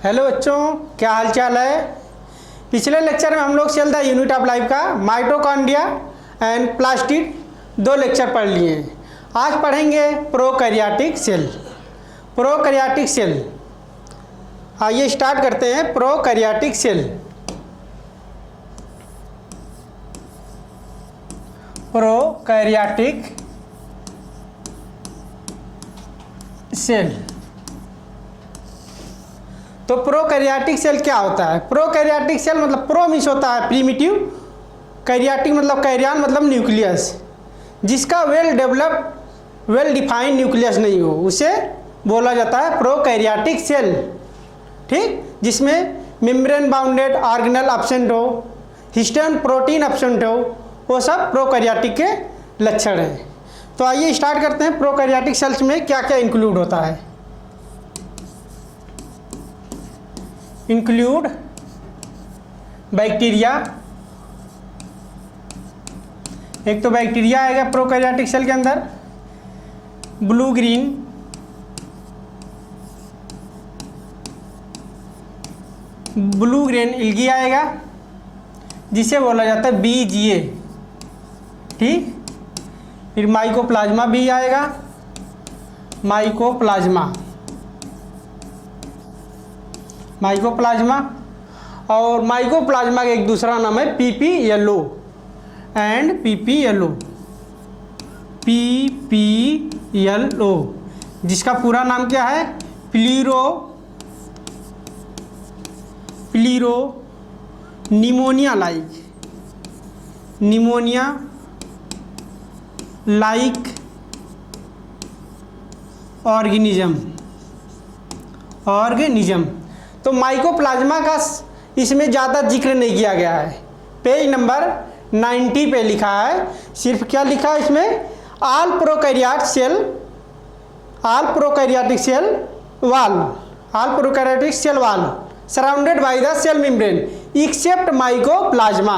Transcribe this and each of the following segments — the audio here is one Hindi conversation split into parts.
हेलो बच्चों, क्या हाल चाल है। पिछले लेक्चर में हम लोग cell the unit of life का माइटोकॉन्ड्रिया एंड प्लास्टिड 2 लेक्चर पढ़ लिए हैं। आज पढ़ेंगे प्रोकैरियोटिक सेल। प्रोकैरियोटिक सेल, आइए स्टार्ट करते हैं। Prokaryotic cell, prokaryotic cell. तो प्रोकैरियोटिक सेल क्या होता है? प्रोकैरियोटिक सेल मतलब प्रो मीन्स होता है प्रीमिटिव, कैरियोटिक मतलब कैरियन मतलब न्यूक्लियस, जिसका well developed well defined nucleus नहीं हो, उसे बोला जाता है प्रोकैरियोटिक सेल। ठीक, जिसमें मेम्ब्रेन बाउंडेड ऑर्गेनेल एब्सेंट हो, हिस्टोन प्रोटीन एब्सेंट हो, वो सब प्रोकैरियोटिक के लक्षण हैं। तो आइए स्टार्ट करते हैं। प्रोकैरियोटिक सेल्स में क्या क्या इंक्लूड होता है। इंक्लूड बैक्टीरिया, एक तो बैक्टीरिया आएगा प्रोकैरियोटिक सेल के अंदर, ब्लू ग्रीन एल्गी आएगा जिसे बोला जाता है BGA। ठीक, फिर माइकोप्लाज्मा भी आएगा, माइकोप्लाज्मा और माइकोप्लाज्मा का एक दूसरा नाम है PP yellow and PP yellow, जिसका पूरा नाम क्या है? प्लीरो निमोनिया लाइक ऑर्गेनिज्म। तो माइकोप्लाज्मा का इसमें ज़्यादा जिक्र नहीं किया गया है। पेज नंबर 90 पे लिखा है, सिर्फ क्या लिखा है इसमें? All prokaryotic cell wall surrounded by the cell membrane except mycoplasma.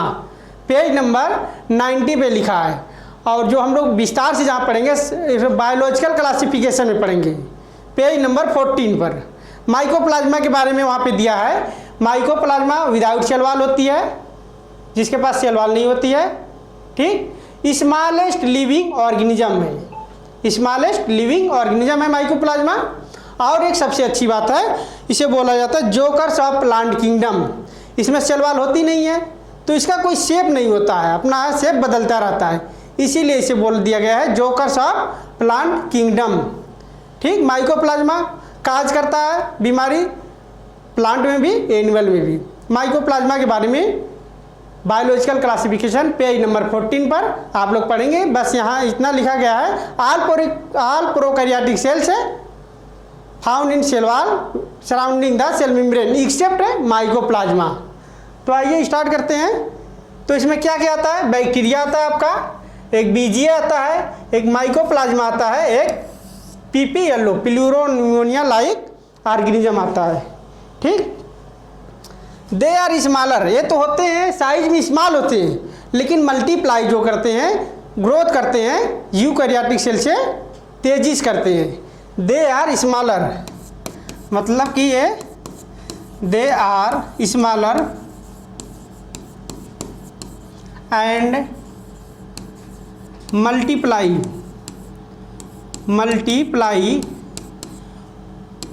Page number 90 पे लिखा है। और जो हम लोग विस्तार से जहाँ पढ़ेंगे बायोलॉजिकल क्लासिफिकेशन में पढ़ेंगे, पेज नंबर 14 पर माइकोप्लाज्मा के बारे में वहाँ पे दिया है। माइकोप्लाज्मा विदाउट सेल वाल होती है, जिसके पास सेल वाल नहीं होती है। ठीक, स्मॉलेस्ट लिविंग ऑर्गेनिज्म है माइकोप्लाज्मा। और एक सबसे अच्छी बात है, इसे बोला जाता है जोकर्स ऑफ प्लांट किंगडम। इसमें सेल वाल होती नहीं है, तो इसका कोई शेप नहीं होता है, अपना शेप बदलता रहता है, इसीलिए इसे बोल दिया गया है जोकर्स ऑफ प्लांट किंगडम। ठीक, माइकोप्लाज्मा काज करता है बीमारी प्लांट में भी एनिमल में भी। माइकोप्लाज्मा के बारे में बायोलॉजिकल क्लासिफिकेशन पेज नंबर 14 पर आप लोग पढ़ेंगे। बस यहाँ इतना लिखा गया है, all prokaryotic cells found in cell wall surrounding the cell membrane except mycoplasma. तो आइए स्टार्ट करते हैं। तो इसमें क्या क्या आता है? बैक्टीरिया आता है आपका, एक BGA आता है, एक माइकोप्लाज्मा आता है, एक PP yellow pleuro pneumonia like organism आता है। ठीक, दे आर स्मॉलर, ये तो होते हैं साइज में स्मॉल होते हैं, लेकिन मल्टीप्लाई जो करते हैं, ग्रोथ करते हैं यूकैरियोटिक सेल से तेजी से करते हैं। दे आर स्मॉलर मतलब कि ये they are smaller and multiply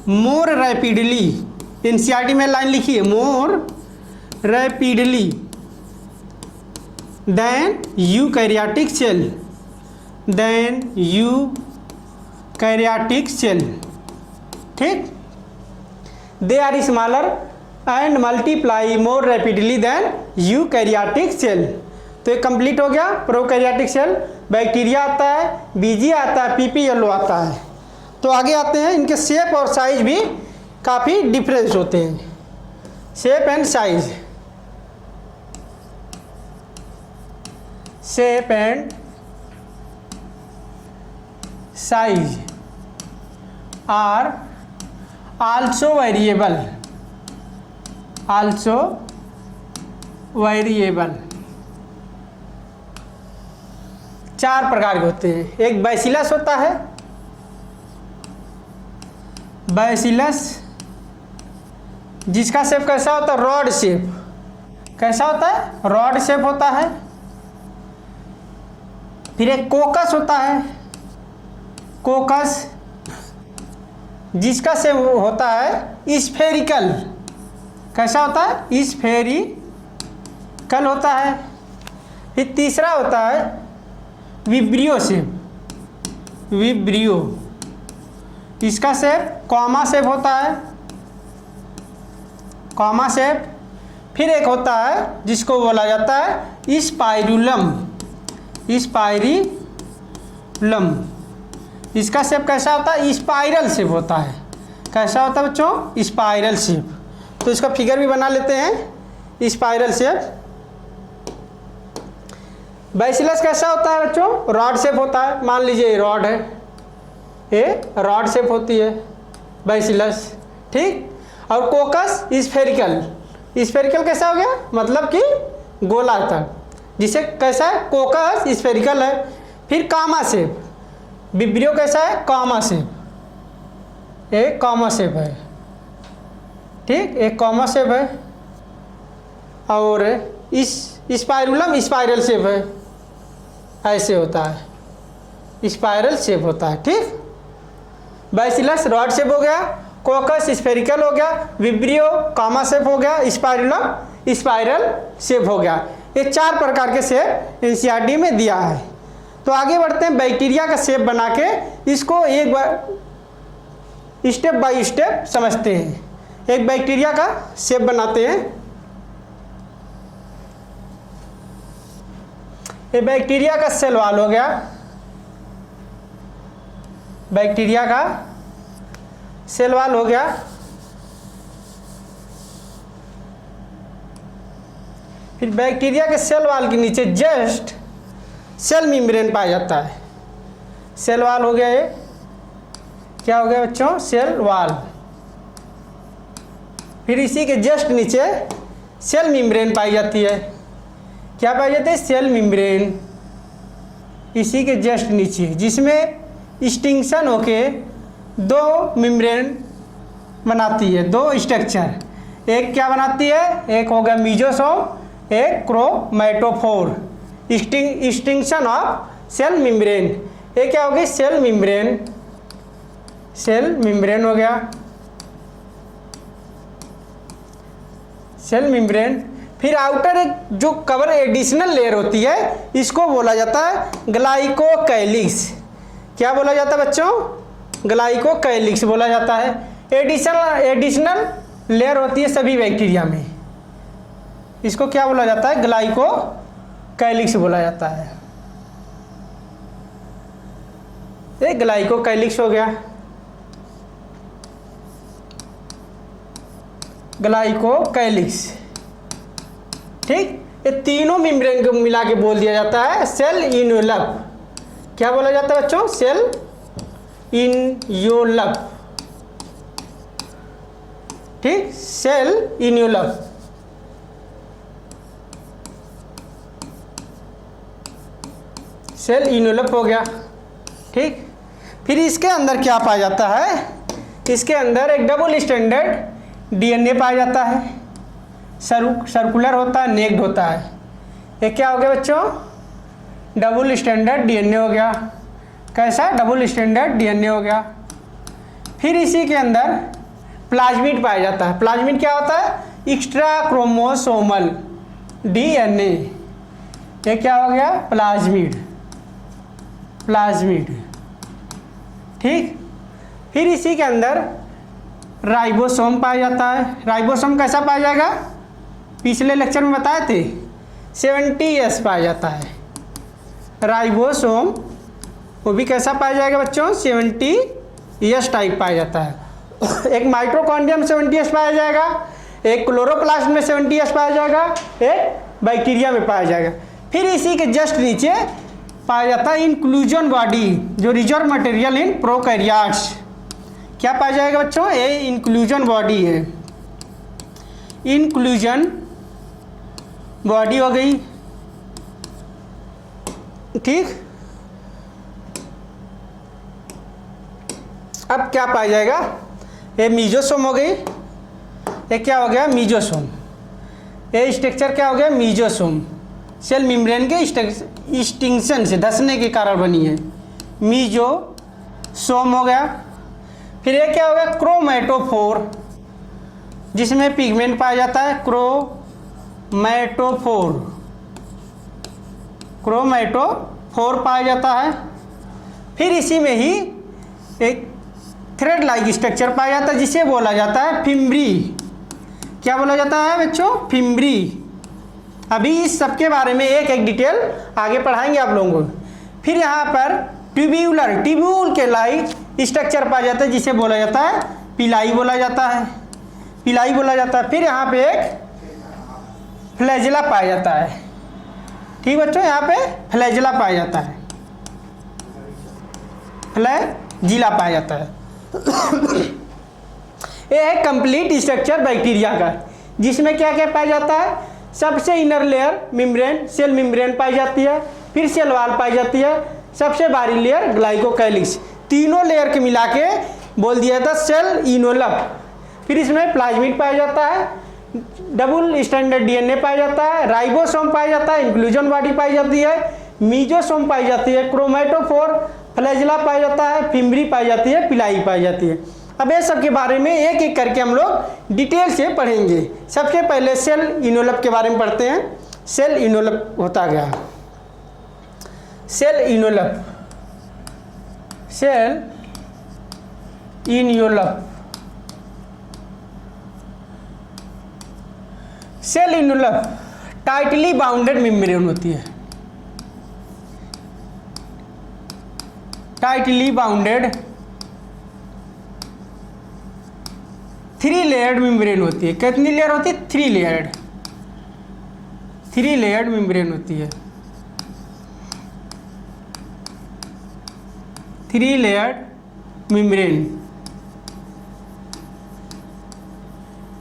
more rapidly. NCERT में लाइन लिखी है, more rapidly than eukaryotic cell. ठीक, they are smaller and multiply more rapidly than eukaryotic cell. तो ये कंप्लीट हो गया प्रोकैरियोटिक सेल। बैक्टीरिया आता है, BGA आता है, PP येलो आता है। तो आगे आते हैं, इनके शेप और साइज भी काफ़ी डिफरेंस होते हैं। Shape and size are also variable. 4 प्रकार के होते हैं। एक बैसिलस होता है, बैसिलस जिसका शेप कैसा होता है, रॉड शेप। कैसा होता है, रॉड शेप होता है। फिर एक कोकस होता है, कोकस, जिसका शेप होता है स्फेरिकल। कैसा होता है, स्फेरिकल होता है। फिर तीसरा होता है विब्रियो शेप, विब्रियो, इसका शेप कॉमा शेप होता है, कॉमा शेप। फिर एक होता है जिसको बोला जाता है स्पाइरुलम, स्पाइरुलम, इसका शेप कैसा होता है, स्पाइरल शेप होता है। कैसा होता है बच्चों, स्पाइरल शेप। तो इसका फिगर भी बना लेते हैं, स्पाइरल शेप। बैसिलस कैसा होता है बच्चों, रॉड शेप होता है। मान लीजिए ये रॉड है, ये रॉड शेप होती है बैसिलस, ठीक। और कोकस स्फेरिकल, स्फेरिकल कैसा हो गया, मतलब कि गोलाकार, जिसे कैसा है, कोकस स्फेरिकल है। फिर कामा शेप, विब्रियो कैसा है, कॉमा शेप, एक कॉमा शेप है, ठीक, एक कॉमा शेप है। और इस स्पाइरुलम स्पाइरल शेप है, ऐसे होता है, स्पाइरल शेप होता है, ठीक। बैसिलस रॉड शेप हो गया, कोकस स्फेरिकल हो गया, विब्रियो कॉमा शेप हो गया, स्पाइरुलम स्पाइरल शेप हो गया। ये 4 प्रकार के शेप एनसीईआरटी में दिया है। तो आगे बढ़ते हैं, बैक्टीरिया का शेप बना के इसको एक बार स्टेप बाय स्टेप समझते हैं। एक बैक्टीरिया का शेप बनाते हैं। ये बैक्टीरिया का सेल वॉल हो गया, बैक्टीरिया का सेल वॉल हो गया। फिर बैक्टीरिया के सेल वॉल के नीचे जस्ट सेल मेम्ब्रेन पाया जाता है। सेल वॉल हो गया, ये क्या हो गया बच्चों, सेल वॉल। फिर इसी के जस्ट नीचे सेल मेम्ब्रेन पाई जाती है। क्या पाई जाती है, सेल मेम्ब्रेन, इसी के जस्ट नीचे, जिसमें स्टिंक्शन होके 2 मेम्ब्रेन बनाती है, 2 स्ट्रक्चर। एक क्या बनाती है, एक हो गया मीजोसोम, एक क्रोमैटोफोर। स्टिंक्शन ऑफ सेल मेम्ब्रेन, ये क्या हो गई, सेल मेम्ब्रेन, सेल मेम्ब्रेन हो गया, सेल मेम्ब्रेन। फिर आउटर एक जो कवर एडिशनल लेयर होती है, इसको बोला जाता है ग्लाइकोकैलिक्स। क्या बोला जाता है बच्चों, ग्लाइकोकैलिक्स बोला जाता है। एडिशनल लेयर होती है सभी बैक्टीरिया में, इसको क्या बोला जाता है, ग्लाइकोकैलिक्स बोला जाता है। ये ग्लाइकोकैलिक्स हो गया, ग्लाइकोकैलिक्स, ठीक। ये तीनों मेम्ब्रेन को मिला के बोल दिया जाता है सेल इन्वेलप। क्या बोला जाता है बच्चों, सेल इन्वेलप, ठीक, सेल इन्वेलप। सेल इन्वेलप हो गया, ठीक। फिर इसके अंदर क्या पाया जाता है, इसके अंदर एक डबल स्टैंडर्ड डीएनए पाया जाता है। सर्कुलर होता है, नेक्ड होता है। ये क्या हो गया बच्चों, डबल स्टैंडर्ड डीएनए हो गया। कैसा, डबल स्टैंडर्ड डीएनए हो गया। फिर इसी के अंदर प्लाज्मिड पाया जाता है। प्लाज्मिड क्या होता है, एक्स्ट्रा क्रोमोसोमल डीएनए। ये क्या हो गया, प्लाज्मिड, प्लाज्मिड, ठीक। फिर इसी के अंदर राइबोसोम पाया जाता है। राइबोसोम कैसा पाया जाएगा, पिछले लेक्चर में बताए थे, 70S पाया जाता है राइबोसोम। वो भी कैसा पाया जाएगा बच्चों, 70S टाइप पाया जाता है। एक माइटोकॉन्ड्रिया में 70S पाया जाएगा, एक क्लोरोप्लास्ट में 70S पाया जाएगा, एक बैक्टीरिया में पाया जाएगा। फिर इसी के जस्ट नीचे पाया जाता है इंक्लूजन बॉडी, जो रिजर्व मटेरियल इन प्रोकैरियोट्स। क्या पाया जाएगा बच्चों, ये इंक्लूजन बॉडी है, इंक्लूजन बॉडी हो गई, ठीक। अब क्या पाया जाएगा, ये मीजोसोम हो गई, एक क्या हो गया मीजोसोम। ये स्ट्रक्चर क्या हो गया मीजोसोम, सेल मेम्ब्रेन के एक्सटिंक्शन से धंसने के कारण बनी है, मीजोसोम हो गया। फिर ये क्या हो गया क्रोमैटोफोर, जिसमें पिगमेंट पाया जाता है, क्रोमैटोफोर पाया जाता है। फिर इसी में ही एक थ्रेड लाइक स्ट्रक्चर पाया जाता है जिसे बोला जाता है फिम्ब्री। क्या बोला जाता है बच्चों? फिम्ब्री। अभी इस सब के बारे में एक एक डिटेल आगे पढ़ाएंगे आप लोगों को। फिर यहाँ पर ट्यूब्यूल के लाइक स्ट्रक्चर पाया जाता है जिसे बोला जाता है पिलाई बोला जाता है, पिलाई बोला जाता है। फिर यहाँ पे एक फ्लैजेला पाया जाता है। ठीक बच्चों, यहाँ पे फ्लैजेला पाया जाता है, फ्लैजिला पाया जाता है। ये है कंप्लीट स्ट्रक्चर बैक्टीरिया का, जिसमें क्या क्या पाया जाता है? सबसे inner layer membrane, cell membrane पाई जाती है, फिर सेल वॉल पाई जाती है, सबसे बाहरी लेयर ग्लाइकोकैलिक्स। तीनों लेयर के मिला के बोल दिया था सेल इनोलप। फिर इसमें प्लाज्मिड पाया जाता है, डबल स्टैंडर्ड डीएनए पाया जाता है, राइबोसोम पाया जाता है, इंक्लूजन बॉडी पाई जाती है, मीजोसोम पाई जाती है, क्रोमैटोफोर, फ्लैजिला पाया जाता है, फिम्ब्री पाई जाती है, पिलाई पाई जाती है। अब ये सब के बारे में एक एक करके हम लोग डिटेल से पढ़ेंगे। सबसे पहले सेल इनोलप के बारे में पढ़ते हैं। सेल इनोलप होता गया, cell envelope, cell envelope, cell envelope tightly bounded membrane होती है, टाइटली बाउंडेड 3 लेयर्ड मेम्ब्रेन होती है। कितनी लेयर होती है? 3 लेयर्ड, 3 लेयर्ड मेम्ब्रेन होती है, 3 लेयर्ड मेम्ब्रेन।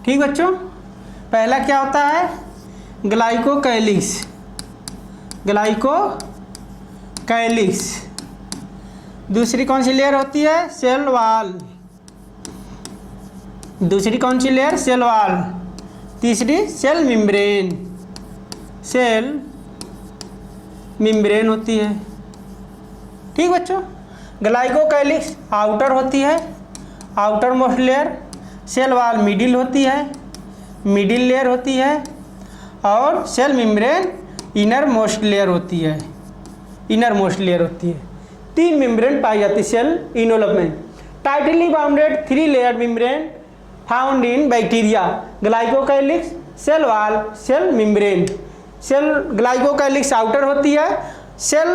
ठीक बच्चों, पहला क्या होता है? Glycocalyx, glycocalyx. दूसरी कौन सी लेयर होती है? Cell wall. दूसरी कौन सी लेयर? Cell wall. तीसरी सेल मेम्ब्रेन, सेल मेम्ब्रेन होती है। ठीक बच्चों, ग्लाइकोकैलिक्स आउटर होती है, outermost layer. Cell wall middle होती है, मिडिल लेयर होती है। और cell membrane innermost layer होती है, इनर मोस्ट लेयर होती है। 3 मेम्ब्रेन पाई जाती है सेल इनोलप में। Tightly bounded 3 layer membrane found in bacteria, glycocalyx, cell wall, cell membrane. Cell glycocalyx outer होती है, सेल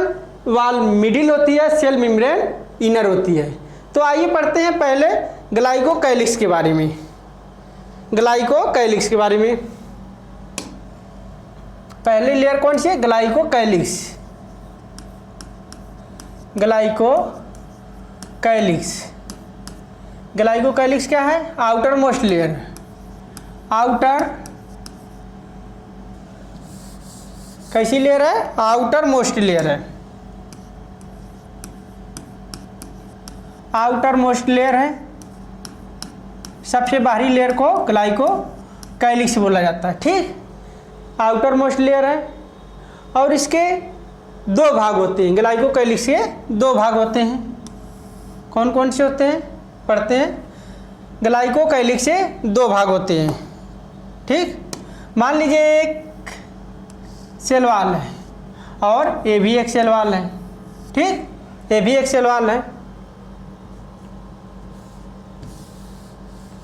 वॉल मिडिल होती है, सेल मेम्ब्रेन इनर होती है। तो आइए पढ़ते हैं पहले ग्लाइकोकैलिक्स के बारे में। ग्लाइकोकैलिक्स के बारे में पहली लेयर कौन सी है? Glycocalyx, glycocalyx. ग्लाइकोकैलिक्स क्या है? आउटर मोस्ट लेयर, आउटर कैसी लेयर है? आउटर मोस्ट लेयर है, आउटर मोस्ट लेयर है। सबसे बाहरी लेयर को ग्लाइकोकैलिक्स बोला जाता है। ठीक, आउटर मोस्ट लेयर है। और इसके 2 भाग होते हैं, ग्लाइकोकैलिक्स के 2 भाग होते हैं। कौन कौन से होते हैं? पढ़ते हैं। ग्लाइकोकैलिक्स से 2 भाग होते हैं। ठीक, मान लीजिए एक सेल वॉल है और ये भी एक सेल वॉल है। ठीक, ये भी एक सेल वॉल है,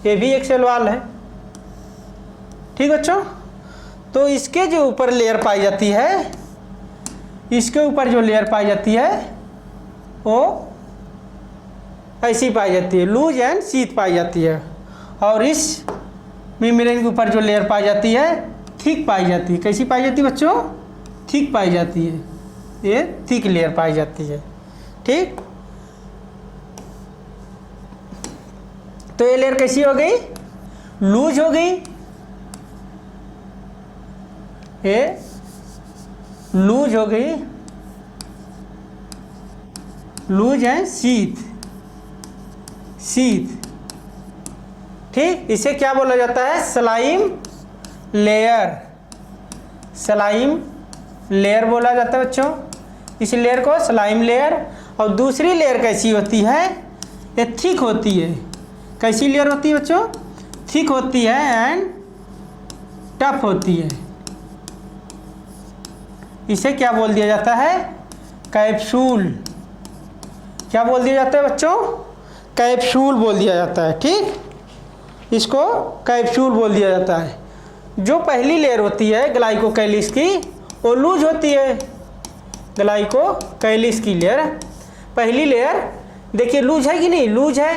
ये भी एक सेल वॉल है। ठीक बच्चों, तो इसके जो ऊपर लेयर पाई जाती है, इसके ऊपर जो लेयर पाई जाती है वो ऐसी पाई जाती है, लूज एंड शीथ पाई जाती है। और इस मेम्ब्रेन के ऊपर जो लेयर पाई जाती है थिक पाई जाती है। कैसी पाई जाती है बच्चों? थिक पाई जाती है, ये थिक लेयर पाई जाती है। ठीक, तो ये लेयर कैसी हो गई? लूज हो गई, ये लूज हो गई, लूज है शीथ, शीथ। ठीक, इसे क्या बोला जाता है? Slime layer. स्लाइम लेयर बोला जाता है बच्चों, इस लेयर को स्लाइम लेयर। और दूसरी लेयर कैसी होती है? ये थिक होती है। कैसी लेयर होती है बच्चों? थिक होती है एंड टफ होती है। इसे क्या बोल दिया जाता है? कैप्सूल। क्या बोल दिया जाता है बच्चों? कैप्सूल बोल दिया जाता है। ठीक, इसको कैप्सूल बोल दिया जाता है। जो पहली लेयर होती है ग्लाइकोकाइलिस की, वो लूज होती है। ग्लाइकोकाइलिस की लेयर, पहली लेयर देखिए लूज है कि नहीं? लूज है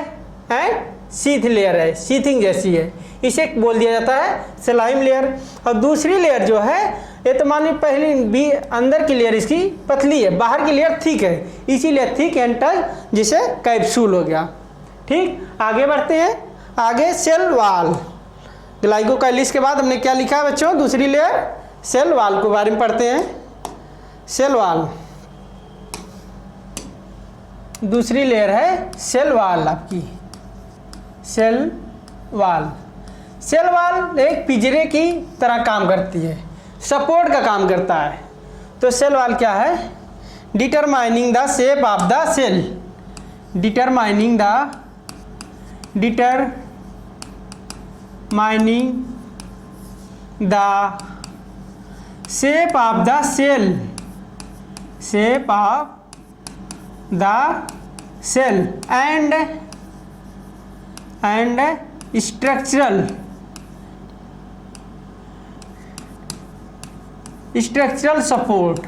एंड सीथ लेयर है, सीथिंग जैसी है। इसे बोल दिया जाता है स्लाइम लेयर। और दूसरी लेयर जो है, ये तो मान ली पहली भी अंदर की लेयर इसकी पतली है, बाहर की लेयर थिक है, इसीलिए थिक एंड टच, जिसे कैप्सूल हो गया। ठीक, आगे बढ़ते हैं। आगे सेल वाल। ग्लाइकोकाइलिस के बाद हमने क्या लिखा है बच्चों? दूसरी लेयर सेल वाल के बारे में पढ़ते हैं। सेल वाल, दूसरी लेयर है सेल वाल आपकी। सेल वाल, सेल वाल एक पिंजरे की तरह काम करती है, सपोर्ट का काम करता है। तो सेल वाल क्या है? Determining the shape of the cell. Determining the shape of the cell. Shape of the cell and structural support.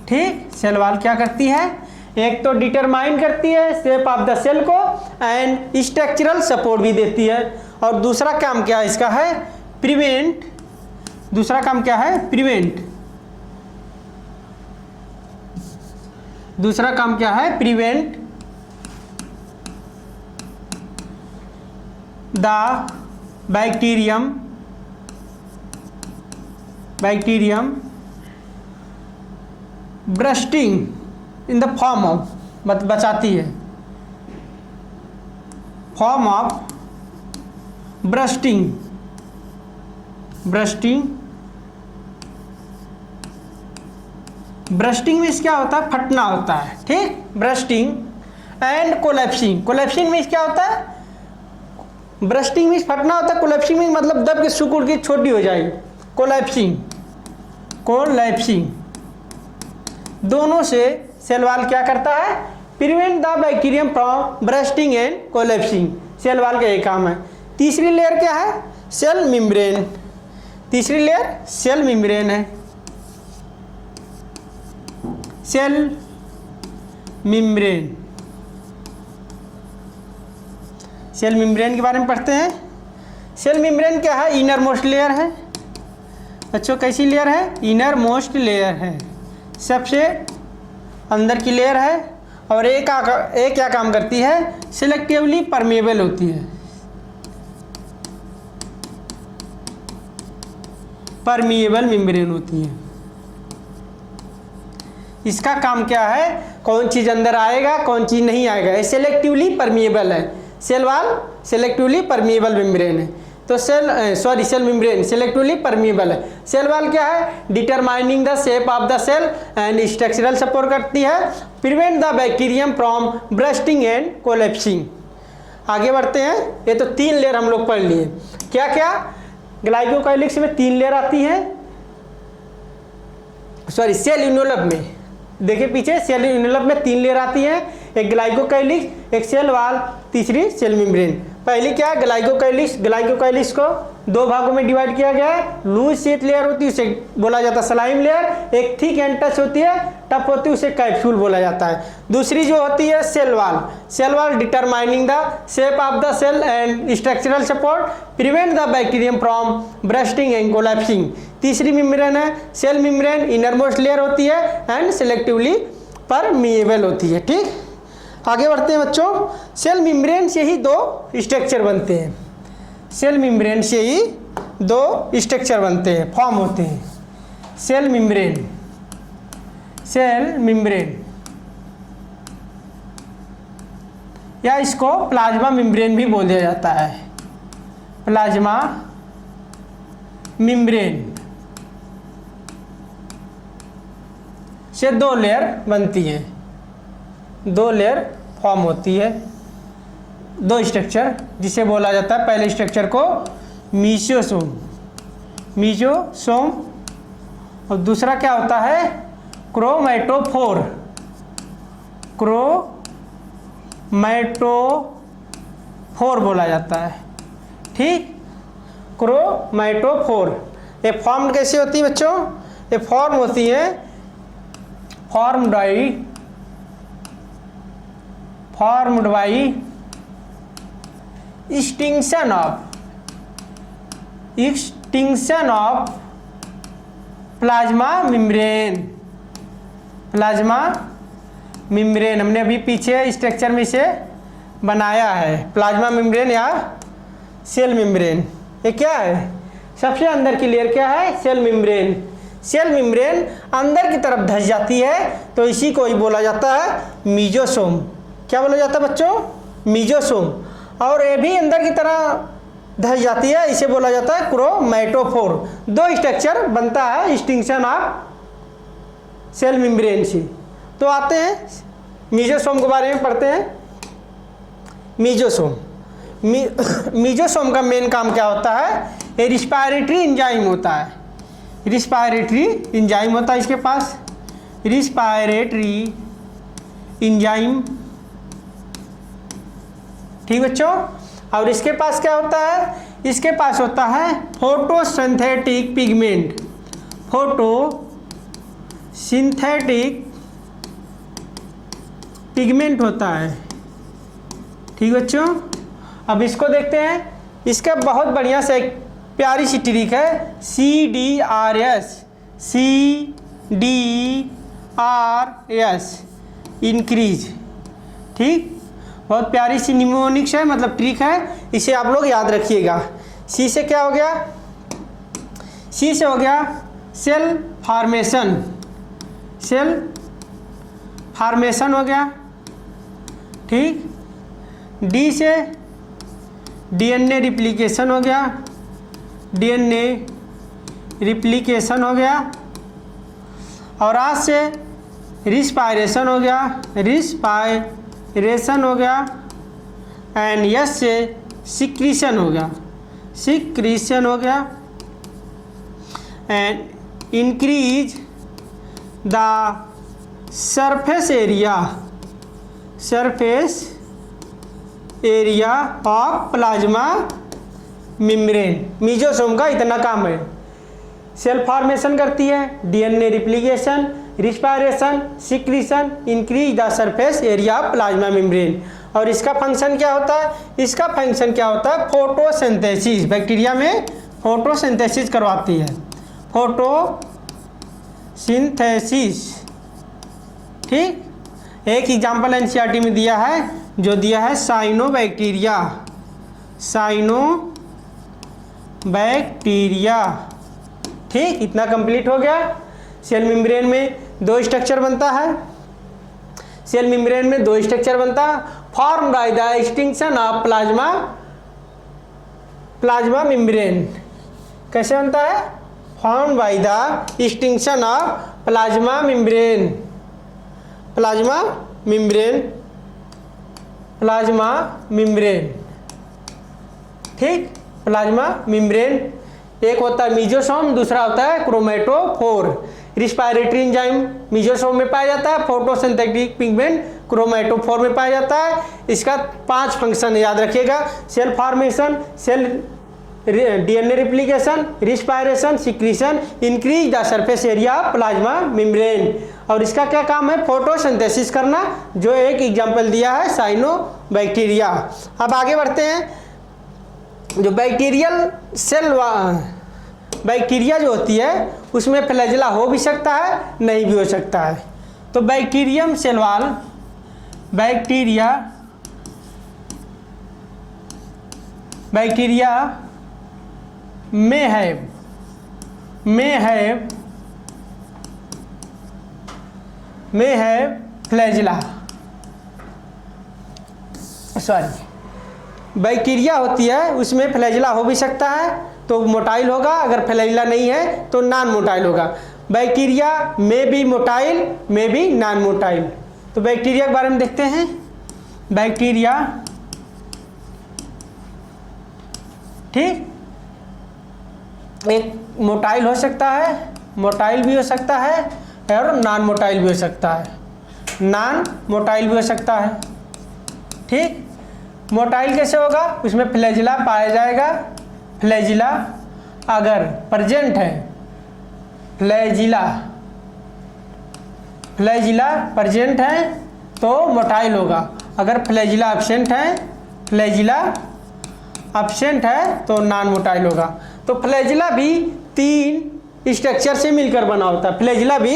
ठीक, सेल वाल क्या करती है? एक तो डिटरमाइन करती है शेप ऑफ द सेल को एंड स्ट्रक्चरल सपोर्ट भी देती है। और दूसरा काम क्या है इसका? है प्रिवेंट। दूसरा काम क्या है? प्रिवेंट। दूसरा काम क्या है? Prevent the bacterium bursting in the form of, बचाती है, फॉर्म ऑफ ब्रस्टिंग मीन्स क्या होता है? फटना होता है। ठीक, bursting and collapsing. Collapsing means क्या होता है? ब्रस्टिंग मीन्स फटना होता है, कोलैप्सिंग मीन्स मतलब दब के सिकुड़ के छोटी हो जाएगी। कोलैप्सिंग दोनों से सेल वाल क्या करता है? Prevent the bacterium from bursting and collapsing. Cell wall का ये काम है। तीसरी लेयर क्या है? Cell membrane. तीसरी लेयर सेल मेम्ब्रेन है। सेल मेम्ब्रेन, सेल मेम्ब्रेन के बारे में पढ़ते हैं। सेल मेम्ब्रेन क्या है? इनर मोस्ट लेयर है बच्चों। कैसी लेयर है? इनर मोस्ट लेयर है, सबसे अंदर की लेयर है। और एक क्या काम करती है? सिलेक्टिवली परमेबल होती है। परमिएबल मेम्ब्रेन होती है। इसका काम क्या है? कौन चीज़ अंदर आएगा, कौन चीज़ नहीं आएगा। ये सिलेक्टिवली परमिएबल है। Cell wall selectively permeable membrane है। तो सेल मेम्ब्रेन सिलेक्टिवली परमिएबल है। सेल वाल क्या है? Determining the shape of the cell and structural support करती है। Prevent the bacterium from bursting and collapsing. आगे बढ़ते हैं। ये तो 3 लेयर हम लोग पढ़ लिए। क्या क्या? ग्लाइकोकाइलिस में 3 लेयर आती है। सेल इन्वेलप में देखिए पीछे, सेल इन्वेलप में 3 लेयर आती है। एक ग्लाइकोकाइलिस, एक सेल वाल, तीसरी सेल मेम्ब्रेन। पहली क्या है? ग्लाइकोकाइलिस को 2 भागों में डिवाइड किया गया है। लूज शीट लेयर होती है, उसे बोला जाता है स्लाइम लेयर। एक थिक एंड टच होती है, टफ होती है, उसे कैप्सूल बोला जाता है। दूसरी जो होती है cell wall determining the shape of the cell and structural support, prevent the bacterium from bursting and collapsing. तीसरी मेम्ब्रेन है cell membrane, innermost layer होती है एंड सिलेक्टिवली परमिएबल होती है। ठीक, आगे बढ़ते हैं बच्चों। सेल मेम्ब्रेन से ही 2 स्ट्रक्चर बनते हैं। सेल मेम्ब्रेन से ही 2 स्ट्रक्चर बनते हैं, फॉर्म होते हैं। सेल मेम्ब्रेन या इसको प्लाज्मा मेम्ब्रेन भी बोल दिया जाता है। प्लाज्मा मेम्ब्रेन से 2 लेयर बनती है, 2 लेयर फॉर्म होती है, 2 स्ट्रक्चर, जिसे बोला जाता है पहले स्ट्रक्चर को मीजोसोम, मीजोसोम, और दूसरा क्या होता है क्रोमैटोफोर, क्रोमैटोफोर बोला जाता है। ठीक, क्रोमैटोफोर। ये फॉर्म कैसे होती है बच्चों? ये फॉर्म होती है formed by extinction of plasma membrane, plasma membrane हमने अभी पीछे स्ट्रक्चर में से बनाया है, प्लाज्मा मेम्ब्रेन या सेल मेम्ब्रेन। ये क्या है? सबसे अंदर की लेयर क्या है? Cell membrane. सेल मेम्ब्रेन अंदर की तरफ धंस जाती है तो इसी को ही बोला जाता है मीजोसोम। क्या बोला जाता है बच्चों? मीजोसोम। और ये भी अंदर की तरह धंस जाती है, इसे बोला जाता है क्रोमैटोफोर। 2 स्ट्रक्चर बनता है एक्सटिंक्शन ऑफ सेल मेम्ब्रेन से। तो आते हैं मीजोसोम के बारे में पढ़ते हैं। मीजोसोम, मीजोसोम का मेन काम क्या होता है? ये रिस्पायरेटरी एंजाइम होता है, रिस्पायरेटरी एंजाइम होता है इसके पास, रिस्पायरेटरी एंजाइम। ठीक बच्चों, और इसके पास क्या होता है? इसके पास होता है फोटोसिंथेटिक पिगमेंट, फोटोसिंथेटिक पिगमेंट होता है। ठीक बच्चों, अब इसको देखते हैं। इसका बहुत बढ़िया से एक प्यारी सी ट्रिक है, CDRS, CDRS इंक्रीज। ठीक, बहुत प्यारी सी निमोनिक्स है, मतलब ट्रिक है, इसे आप लोग याद रखिएगा। सी से क्या हो गया? सी से हो गया सेल फॉर्मेशन, सेल फॉर्मेशन हो गया। ठीक, डी से DNA रिप्लिकेशन हो गया, DNA रिप्लिकेशन हो गया। और आज से रिस्पायरेशन हो गया, रिस्पायरेशन हो गया। एंड यस से सिक्रीशन हो गया, सिक्रीशन हो गया। And increase the surface area, surface area of plasma membrane. Mesosome का इतना काम है, सेल फॉर्मेशन करती है, DNA replication, respiration, secretion, increase the surface area of plasma membrane. और इसका फंक्शन क्या होता है? इसका फंक्शन क्या होता है? फोटोसिंथेसिस, बैक्टीरिया में फोटोसिंथेसिस करवाती है, फोटोसिंथेसिस। ठीक, एक एग्जाम्पल NCERT में दिया है, जो दिया है साइनोबैक्टीरिया, साइनोबैक्टीरिया। ठीक, इतना कंप्लीट हो गया। सेल मेम्ब्रेन में 2 स्ट्रक्चर बनता है, सेल मेम्ब्रेन में 2 स्ट्रक्चर बनता है, form by the extinction of plasma membrane. कैसे बनता है? Form by the extinction of plasma membrane, plasma membrane, plasma membrane. ठीक, प्लाज्मा मेम्ब्रेन। एक होता है मीजोसोम, दूसरा होता है क्रोमैटोफोर। रिस्पायरेटरी एंजाइम मीजोसोम में पाया जाता है, फोटोसिंथेटिक पिगमेंट क्रोमैटोफोर में पाया जाता है। इसका 5 फंक्शन याद रखिएगा, cell formation, cell DNA replication, respiration, secretion, increase the surface area plasma membrane. और इसका क्या काम है? फोटोसिंथेसिस करना, जो एक एग्जाम्पल दिया है साइनोबैक्टीरिया। अब आगे बढ़ते हैं। जो बैक्टीरियल सेल, बैक्टीरिया जो होती है उसमें फ्लैजेला हो भी सकता है, नहीं भी हो सकता है। तो bacterium cell wall, bacteria may have flagella, bacteria होती है उसमें फ्लैजिला हो भी सकता है तो मोटाइल होगा, अगर फ्लैजिला नहीं है तो नॉन मोटाइल होगा। बैक्टीरिया में बी मोटाइल, में बी नॉन मोटाइल। तो बैक्टीरिया के बारे में देखते हैं। बैक्टीरिया, ठीक, एक मोटाइल हो सकता है, मोटाइल भी हो सकता है और नॉन मोटाइल भी हो सकता है, नॉन मोटाइल भी हो सकता है। ठीक, मोटाइल कैसे होगा? उसमें फ्लैजिला पाया जाएगा। फ्लैजिला अगर प्रेजेंट है, फ्लैजिला प्रेजेंट है तो मोटाइल होगा। अगर फ्लैजिला एब्सेंट है, फ्लैजिला एब्सेंट है तो नॉन मोटाइल होगा। तो फ्लैजिला भी 3 स्ट्रक्चर से मिलकर बना होता है। फ्लैजिला भी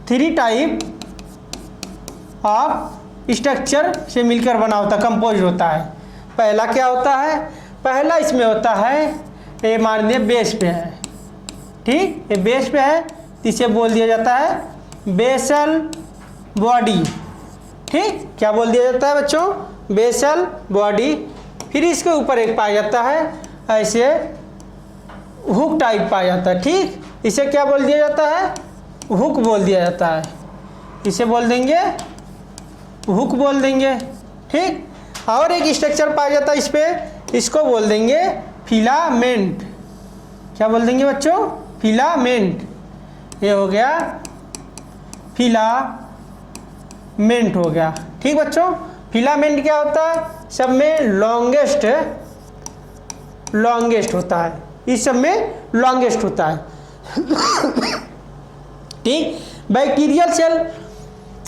3 टाइप ऑफ स्ट्रक्चर से मिलकर बना होता है, कंपोज होता है। पहला क्या होता है? पहला इसमें होता है, ये मान लिया बेस पे है, ठीक, ये बेस पे है तो इसे बोल दिया जाता है बेसल बॉडी। ठीक, क्या बोल दिया जाता है बच्चों? Basal body. फिर इसके ऊपर एक पाया जाता है ऐसे हुक टाइप पाया जाता है। ठीक, इसे क्या बोल दिया जाता है? हुक बोल दिया जाता है। इसे बोल देंगे हुक बोल देंगे। ठीक, और एक स्ट्रक्चर पाया जाता है इस पे, इसको बोल देंगे फिलामेंट। क्या बोल देंगे बच्चों? फिलामेंट। ये हो गया फिलामेंट हो गया। ठीक बच्चों, फिलामेंट क्या होता है? सब में लॉन्गेस्ट होता है, इस सब में लॉन्गेस्ट होता है। ठीक, बैक्टीरियल सेल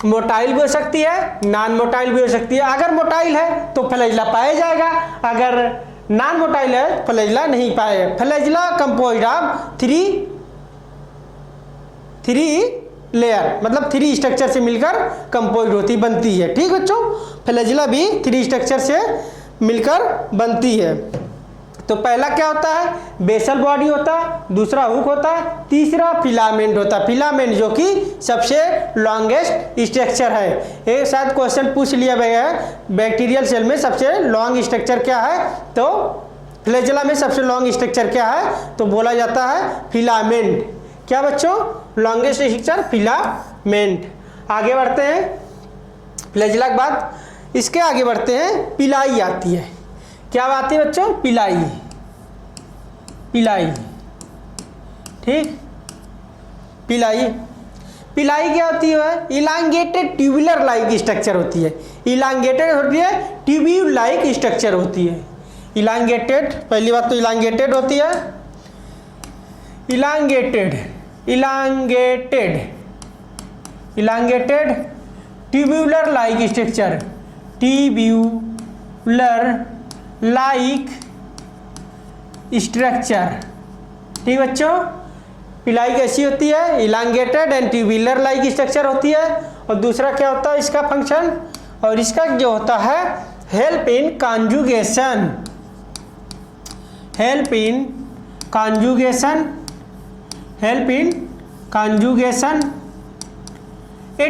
मोटाइल भी हो सकती है, नॉन मोटाइल भी हो सकती है। अगर मोटाइल है तो फ्लैजिला पाया जाएगा, अगर नॉन मोटाइल है तो फ्लैजिला नहीं पाएगा। फ्लैजिला कंपोज्ड ऑफ 3 लेयर, मतलब 3 स्ट्रक्चर से मिलकर कंपोज्ड होती बनती है। ठीक बच्चों, फ्लैजिला भी 3 स्ट्रक्चर से मिलकर बनती है। तो पहला क्या होता है? बेसल बॉडी होता है, दूसरा हुक होता है, तीसरा फिलामेंट होता है। फिलामेंट जो कि सबसे लॉन्गेस्ट स्ट्रक्चर है। ये शायद क्वेश्चन पूछ लिया गया है, बैक्टीरियल सेल में सबसे लॉन्ग स्ट्रक्चर क्या है? तो फ्लैजिला में सबसे लॉन्ग स्ट्रक्चर क्या है? तो बोला जाता है फिलामेंट। क्या बच्चों? Longest structure filament. आगे बढ़ते हैं, फ्लैजिला के बाद इसके आगे बढ़ते हैं, पिलाई आती है। क्या आती है बच्चों? पिलाई। ठीक, पिलाई क्या होती है? इलांगेटेड ट्यूबुलर लाइक स्ट्रक्चर होती है। इलांगेटेड होती है, ट्यूब्यूल लाइक स्ट्रक्चर होती है। इलांगेटेड, पहली बात तो इलांगेटेड होती है। Elongated tubular like structure, tubular like structure. ठीक बच्चों, पिलाई कैसी होती है? Elongated and tubular like structure होती है। और दूसरा क्या होता है इसका फंक्शन? और इसका जो होता है help in conjugation, A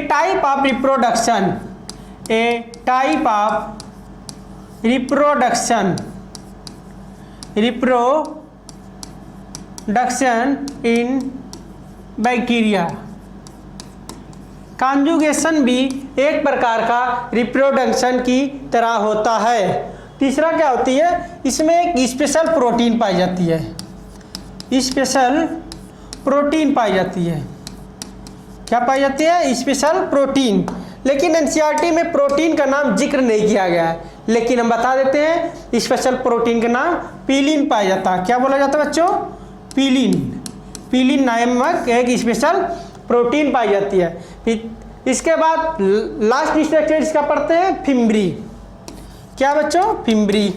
type of reproduction in bacteria. Conjugation भी एक प्रकार का रिप्रोडक्शन की तरह होता है। तीसरा क्या होती है? इसमें एक स्पेशल प्रोटीन पाई जाती है। क्या पाई जाती है? Special protein. लेकिन एनसीईआरटी में प्रोटीन का नाम जिक्र नहीं किया गया है, लेकिन हम बता देते हैं स्पेशल प्रोटीन का नाम पीलिन पाया जाता है। क्या बोला जाता है बच्चों? पीलिन नामक एक स्पेशल प्रोटीन पाई जाती है। फिर इसके बाद लास्ट स्ट्रक्चर इसका पढ़ते हैं फिम्ब्री। क्या बच्चों? फिम्ब्री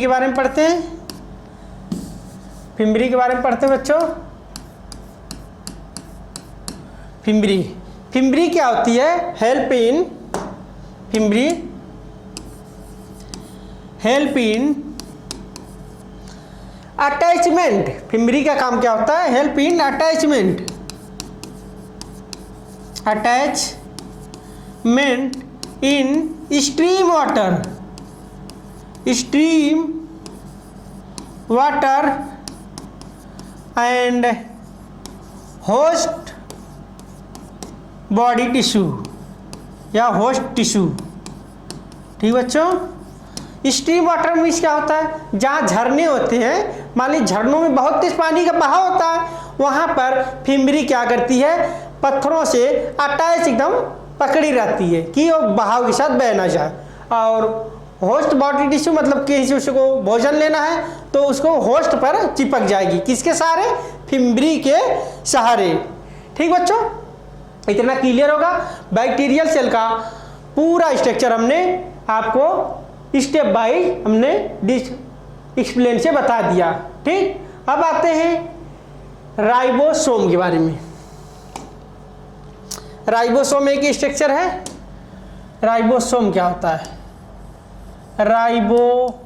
के बारे में पढ़ते हैं। फिम्ब्री के बारे में पढ़ते हैं बच्चों। फिम्ब्री क्या होती है? Help in attachment. फिम्ब्री का काम क्या होता है? Help in attachment in stream water and host body tissue या होस्ट टिश्यू। ठीक बच्चों, स्ट्रीम वाटर मीन्स क्या होता है, जहाँ झरने होते हैं, मान लीजिए झरनों में बहुत तेज पानी का बहाव होता है, वहाँ पर फिम्बरी क्या करती है, पत्थरों से अटैच एकदम पकड़ी रहती है कि वो बहाव के साथ बह ना जाए। और होस्ट बॉडी टिश्यू मतलब किसी उसको भोजन लेना है तो उसको होस्ट पर चिपक जाएगी, किसके सहारे, फिम्बरी के सहारे। ठीक बच्चों, इतना क्लियर होगा। बैक्टीरियल सेल का पूरा स्ट्रक्चर हमने आपको स्टेप बाय हमने एक्सप्लेन से बता दिया। ठीक, अब आते हैं राइबोसोम के बारे में। राइबोसोम एक स्ट्रक्चर है। राइबोसोम क्या होता है, राइबोसोम,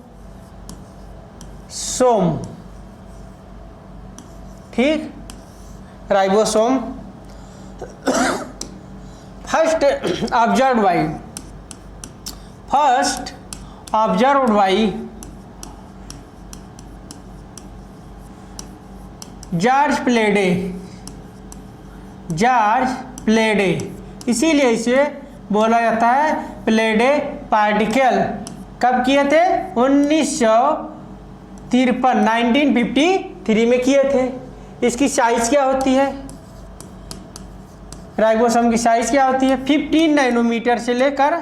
ठीक, ribosome first observed by George Palade, इसीलिए इसे बोला जाता है प्लेडे पार्टिकल। कब किए थे, 1953 में किए थे। इसकी साइज क्या होती है, राइबोसोम की साइज क्या होती है, 15 नैनोमीटर से लेकर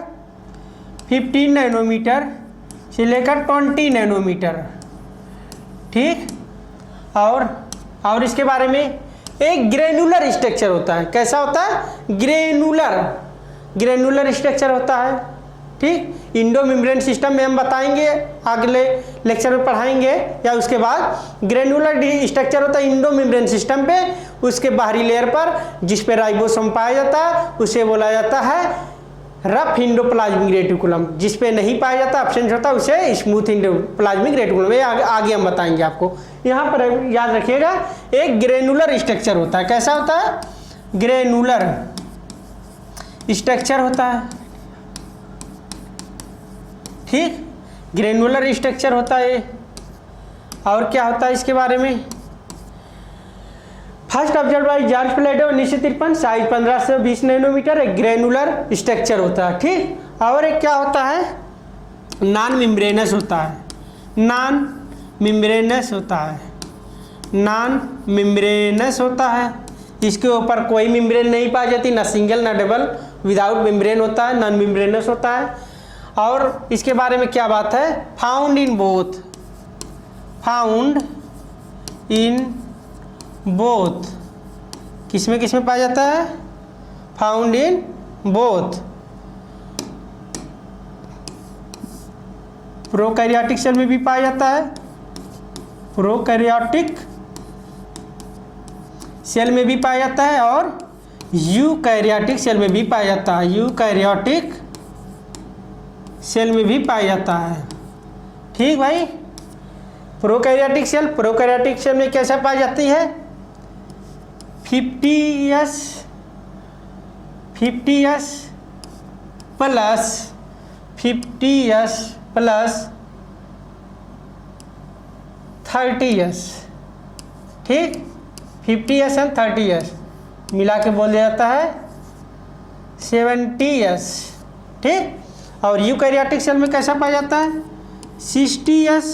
20 नैनोमीटर। ठीक, और इसके बारे में एक ग्रेनुलर स्ट्रक्चर होता है। कैसा होता है, ग्रेनुलर स्ट्रक्चर होता है। ठीक, इंडो मेम्ब्रेन सिस्टम में हम बताएंगे, अगले लेक्चर में पढ़ाएंगे, या उसके बाद ग्रेनुलर स्ट्रक्चर होता है इंडो मेम्ब्रेन सिस्टम पे, उसके बाहरी लेयर पर जिस पे राइबोसोम पाया जाता है उसे बोला जाता है रफ इंडोप्लाज्मिक रेटिकुलम। जिस पे नहीं पाया जाता, एब्सेंट होता है, उसे स्मूथ इंडोप्लाज्मिक रेटिकुलम। ये आगे हम बताएंगे आपको। यहाँ पर याद रखिएगा, एक ग्रेनुलर स्ट्रक्चर होता है। कैसा होता है, ग्रेनुलर स्ट्रक्चर होता है। ठीक, ग्रेनुलर स्ट्रक्चर होता है। और क्या होता है इसके बारे में, first observe by George Palade 1953, size 15 से 20 नैनोमीटर, एक ग्रेनुलर स्ट्रक्चर होता है। ठीक, और एक क्या होता है, नॉन मेम्ब्रेनस होता है। इसके ऊपर कोई मेम्ब्रेन नहीं पाई जाती, ना सिंगल ना डबल, विदाउट मेम्ब्रेन होता है, नॉन मेम्ब्रेनस होता है। और इसके बारे में क्या बात है, फाउंड इन बोथ, किसमें पाया जाता है, found in both prokaryotic cell में भी पाया जाता है, प्रोकैरियोटिक सेल में भी पाया जाता है, और यूकैरियोटिक सेल में भी पाया जाता है, यूकैरियोटिक सेल में भी पाया जाता है। ठीक भाई, प्रोकैरियोटिक सेल में कैसे पाई जाती है, 50s प्लस 30s। ठीक, 50s एंड 30s मिला के बोल दिया जाता है 70s। ठीक, और यूकैरियोटिक सेल में कैसा पाया जाता है, 60s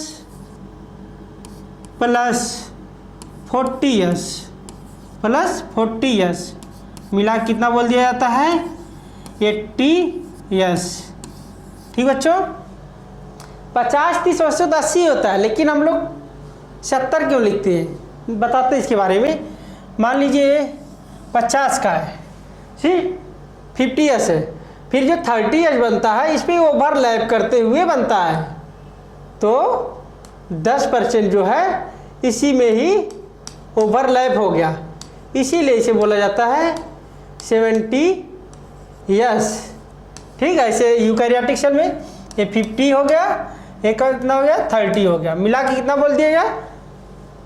प्लस 40s मिला कितना बोल दिया जाता है, 80s। ठीक बच्चों, 50, 30, 80 होता है, लेकिन हम लोग 70 क्यों लिखते हैं, बताते हैं इसके बारे में। मान लीजिए 50 का है, ठीक, 50s है, फिर जो 30s बनता है इस पर ओवरलैप करते हुए बनता है, तो 10% जो है इसी में ही ओवरलैप हो गया, इसीलिए इसे बोला जाता है 70s। ठीक है, ऐसे यूकैरियोटिक सेल में ये 50 हो गया, एक कितना हो गया, 30 हो गया, मिला के कितना बोल दिया गया,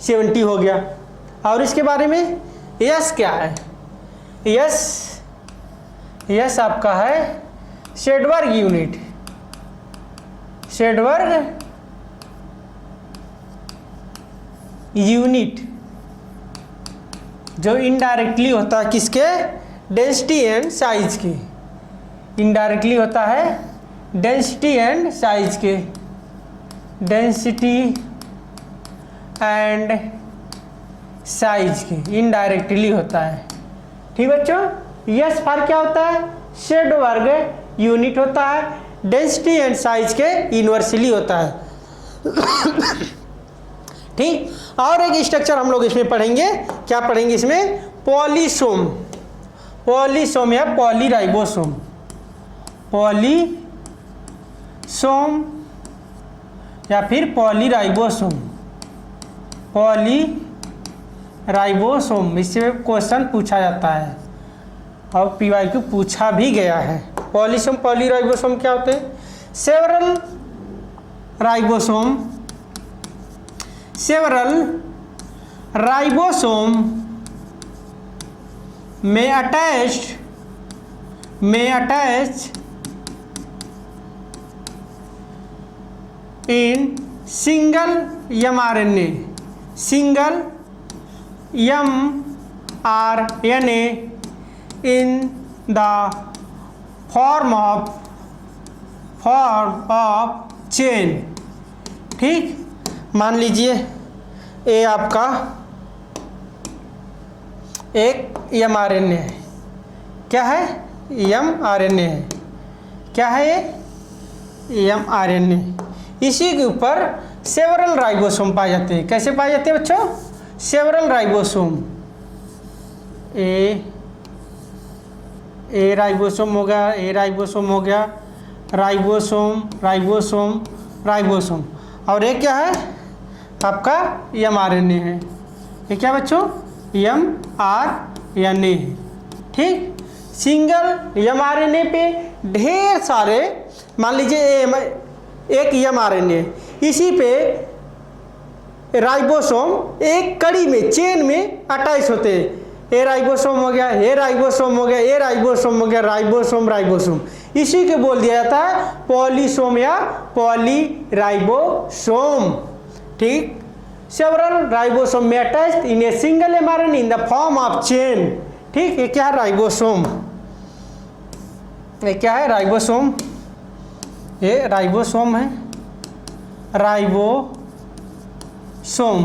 70 हो गया। और इसके बारे में यस क्या है, यस यस आपका है शेडवर्ग यूनिट। शेडवर्ग यूनिट जो इनडायरेक्टली होता है किसके, डेंसिटी एंड साइज के, इनडायरेक्टली होता है डेंसिटी एंड साइज के, डेंसिटी एंड साइज के इनडायरेक्टली होता है। ठीक बच्चों, यस फॉर क्या होता है, शेडवर्ग यूनिट होता है, डेंसिटी एंड साइज के इनवर्सली होता है। ठीक, और एक स्ट्रक्चर हम लोग इसमें पढ़ेंगे, क्या पढ़ेंगे इसमें, पॉलीसोम, पॉलीसोम या पॉलीराइबोसोम, पॉलीसोम या फिर पॉलीराइबोसोम, पॉलीराइबोसोम इससे क्वेश्चन पूछा जाता है और PYQ पूछा भी गया है। पॉलीसोम पॉलीराइबोसोम क्या होते हैं, सेवरल राइबोसोम, सेवरल राइबोसोम में attach in single mRNA, single mRNA in the form of chain। ठीक, मान लीजिए ये आपका एक mRNA है, क्या है, mRNA है, क्या है ये mRNA, इसी के ऊपर सेवरल राइबोसोम पाए जाते हैं। कैसे पाए जाते हैं बच्चों, सेवरल राइबोसोम, ए राइबोसोम हो गया, ए राइबोसोम हो गया, राइबोसोम राइबोसोम राइबोसोम, और एक क्या है आपका mRNA है, ये क्या बच्चों, mRNA है। ठीक, सिंगल mRNA पे ढेर सारे, मान लीजिए एक mRNA है, इसी पे राइबोसोम एक कड़ी में, चेन में अटैच होते हैं, ए राइबोसोम हो गया, ए राइबोसोम हो गया, ए राइबोसोम हो गया, राइबोसोम राइबोसोम, इसी के बोल दिया जाता है पॉलीसोम या पॉलीराइबोसोम। ठीक, सेवरल राइबोसोम में attached in a single mRNA in the form of chain. ठीक, ये क्या है, राइबोसोम, ये क्या है, राइबोसोम, ये राइबोसोम है, राइबोसोम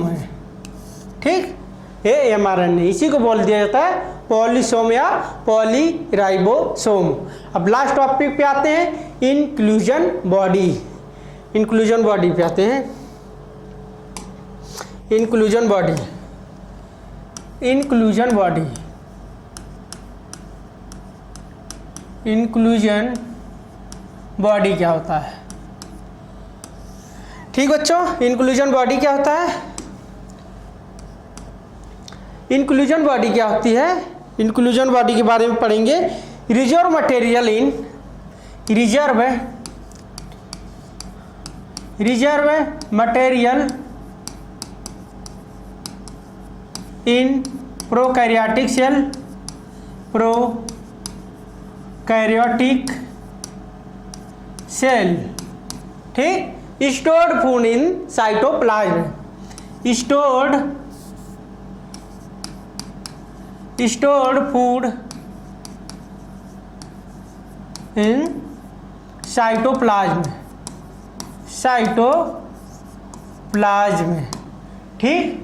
है। ठीक, ये mRNA, इसी को बोल दिया जाता है पॉलीसोम या पॉलीराइबोसोम। अब लास्ट टॉपिक पे आते हैं, इंक्लूजन बॉडी, इंक्लूजन बॉडी पे आते हैं, inclusion body, inclusion body, inclusion body क्या होता है। ठीक बच्चों, इंक्लूजन बॉडी क्या होता है, इंक्लूजन बॉडी क्या होती है, इंक्लूजन बॉडी के बारे में पढ़ेंगे। Reserve material in, reserve material in prokaryotic cell, prokaryotic cell. ठीक, stored food in cytoplasm, stored food in cytoplasm, cytoplasm. ठीक,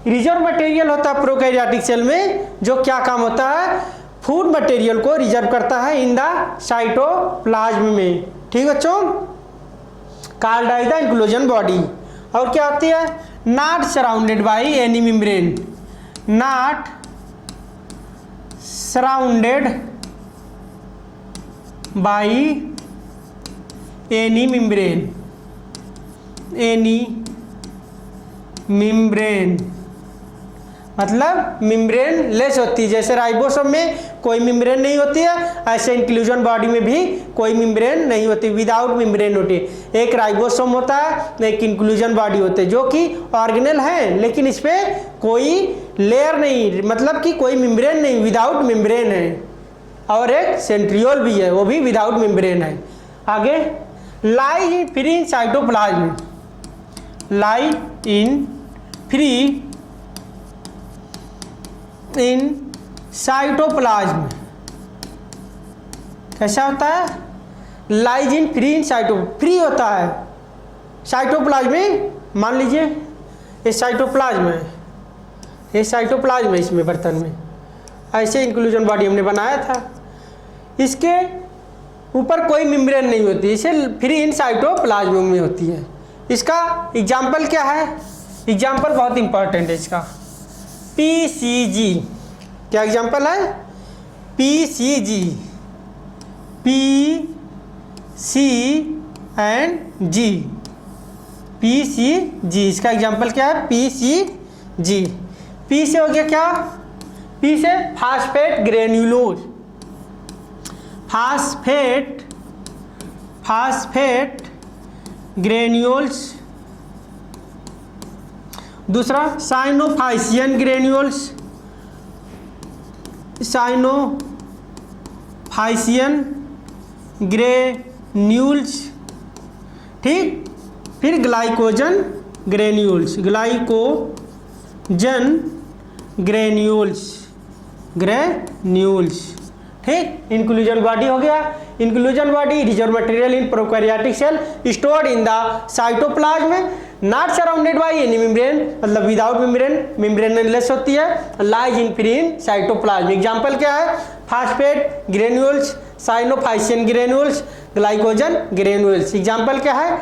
रिजर्व मटेरियल होता है प्रोकैरियोटिक सेल में, जो क्या काम होता है, फूड मटेरियल को रिजर्व करता है इन द साइटोप्लाज्म में। ठीक बच्चों, called as the inclusion body. और क्या होती है, not surrounded by any membrane, not surrounded by any membrane, any membrane मतलब मेम्ब्रेन लेस होती है। जैसे राइबोसोम में कोई मेम्ब्रेन नहीं होती है, ऐसे इंक्लूजन बॉडी में भी कोई मेम्ब्रेन नहीं होती, विदाउट मेम्ब्रेन होती है। एक राइबोसोम होता है, एक इंक्लूजन बॉडी होती है, जो कि ऑर्गेनल है लेकिन इस पर कोई लेयर नहीं, मतलब कि कोई मेम्ब्रेन नहीं, विदाउट मेम्ब्रेन है। और एक सेंट्रियोल भी है, वो भी विदाउट मेम्ब्रेन है। आगे lie in free in cytoplasm, lie in free in cytoplasm कैसा होता है? Lies in free in free होता है साइटोप्लाज्म में। मान लीजिए ये साइटोप्लाज्म है, ये साइटोप्लाज्म है इसमें बर्तन में, ऐसे इंक्लूजन बॉडी हमने बनाया था। इसके ऊपर कोई मेम्ब्रेन नहीं होती, इसे फ्री इन साइटोप्लाज्म में होती है। इसका एग्जाम्पल क्या है? एग्जाम्पल बहुत इंपॉर्टेंट है इसका, पीसीजी। क्या एग्जाम्पल है? PCG, P C and G, P C G. इसका एग्जाम्पल क्या है? पी सी जी। पी से हो गया क्या? पी से फास्फेट ग्रेन्यूलोज, फास्फेट ग्रेन्यूल्स। दूसरा साइनोफाइसियन ग्रेन्यूल्स, साइनोफाइसियन ग्रेन्यूल्स, ठीक। फिर ग्लाइकोजन ग्रेन्यूल्स, ग्लाइकोजन ग्रेन्यूल्स, ठीक। इंक्लूजन बॉडी हो गया। Inclusion body reserve material in prokaryotic cell stored in the cytoplasm, not surrounded by any membrane, मतलब विदाउट मेम्ब्रेन, मेम्ब्रेनलेस होती है, lies in free in cytoplasm. Example क्या है? Phosphate granules, cyanophycean granules, glycogen granules. Example क्या है?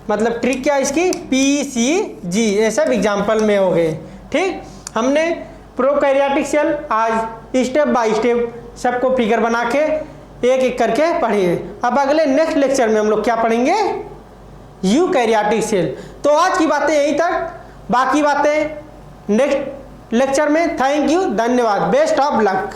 मतलब ट्रिक क्या है इसकी? पीसीजी। ये सब एग्जांपल में हो गए, ठीक। हमने प्रोकैरियोटिक सेल आज स्टेप बाय स्टेप सबको फिगर बना के एक एक करके पढ़िए। अब अगले नेक्स्ट लेक्चर में हम लोग क्या पढ़ेंगे? Eukaryotic cell. तो आज की बातें यहीं तक, बाकी बातें नेक्स्ट लेक्चर में। थैंक यू, धन्यवाद, बेस्ट ऑफ लक।